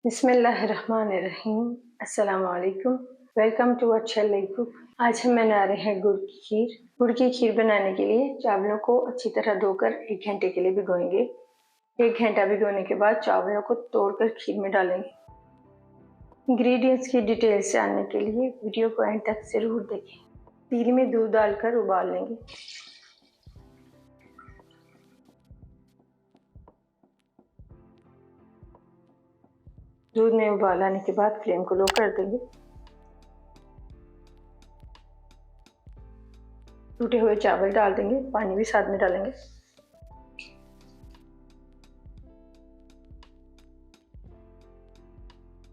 बिस्मिल्लाहिर्रहमानिर्रहीम। अस्सलामु अलैकुम। वेलकम टू अच्छा कुक। आज हम बना रहे हैं गुड़ की खीर। गुड़ की खीर बनाने के लिए चावलों को अच्छी तरह धोकर 1 घंटे के लिए भिगोएंगे। 1 घंटा भिगोने के बाद चावलों को तोड़कर खीर में डालेंगे। इंग्रेडिएंट्स की डिटेल्स जानने के लिए वीडियो को एंड तक जरूर देखें। खीर में दूध डालकर उबाल लेंगे। दूध में उबाल आने के बाद फ्लेम को लो कर देंगे। टूटे हुए चावल डाल देंगे, पानी भी साथ में डालेंगे।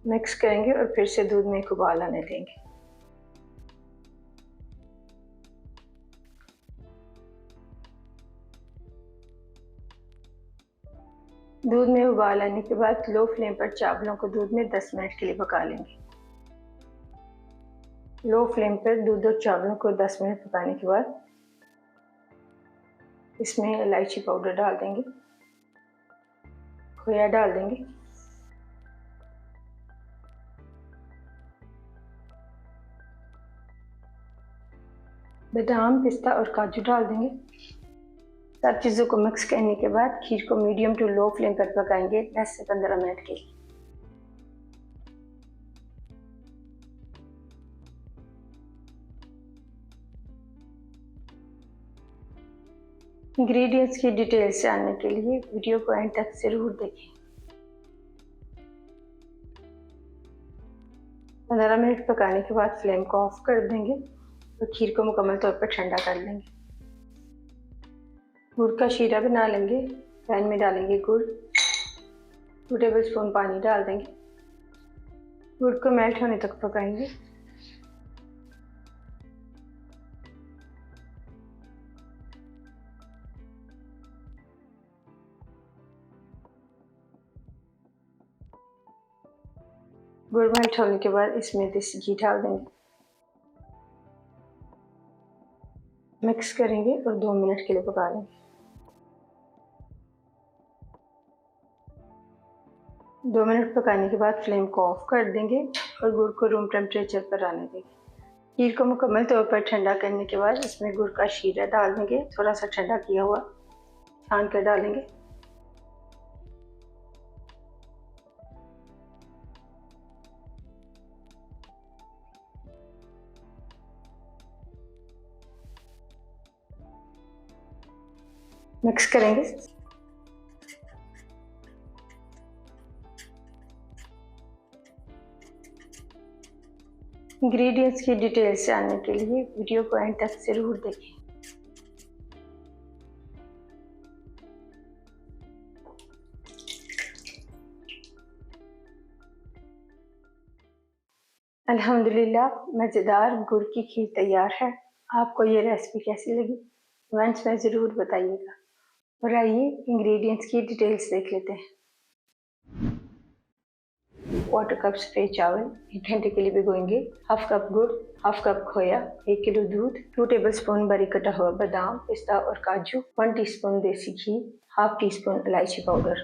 मिक्स करेंगे और फिर से दूध में एक उबाल आने देंगे। दूध में उबाल आने के बाद लो फ्लेम पर चावलों को दूध में 10 मिनट के लिए पका लेंगे। लो फ्लेम पर दूध और चावलों को 10 मिनट पकाने के बाद इसमें इलायची पाउडर डाल देंगे, खोया डाल देंगे, बादाम, पिस्ता और काजू डाल देंगे। सब चीज़ों को मिक्स करने के बाद खीर को मीडियम टू लो फ्लेम पर पकाएंगे 10 से 15 मिनट के लिए। इंग्रेडिएंट्स की डिटेल्स जानने के लिए वीडियो को एंड तक जरूर देखें। 15 मिनट पकाने के बाद फ्लेम को ऑफ कर देंगे और खीर को मुकम्मल तौर पर ठंडा कर लेंगे। गुड़ का शीरा बना लेंगे। पैन में डालेंगे गुड़, 2 टेबलस्पून पानी डाल देंगे। गुड़ को मेल्ट होने तक पकाएंगे। गुड़ मेल्ट होने के बाद इसमें देसी घी डाल देंगे। मिक्स करेंगे और 2 मिनट के लिए पका लेंगे। 2 मिनट पकाने के बाद फ्लेम को ऑफ कर देंगे और गुड़ को रूम टेम्परेचर पर आने देंगे। खीर को मुकम्मल तौर पर ठंडा करने के बाद इसमें गुड़ का शीरा डाल देंगे। थोड़ा सा ठंडा किया हुआ छान कर डालेंगे। मिक्स करेंगे। इंग्रेडिएंट्स की डिटेल्स जानने के लिए वीडियो को एंड तक जरूर देखें। अल्हम्दुलिल्लाह मज़ेदार गुड़ की खीर तैयार है। आपको ये रेसिपी कैसी लगी कमेंट्स में ज़रूर बताइएगा। और आइए इंग्रेडिएंट्स की डिटेल्स देख लेते हैं। 1/4 कप सफ़ेद चावल 1 घंटे के लिए भिगोएंगे। 1/2 कप गुड़, 1/2 कप खोया, 1 किलो दूध, 2 टेबलस्पून बारीक कटा हुआ बादाम, पिस्ता और काजू, 1 टीस्पून देसी घी, 1/2 टीस्पून इलायची पाउडर।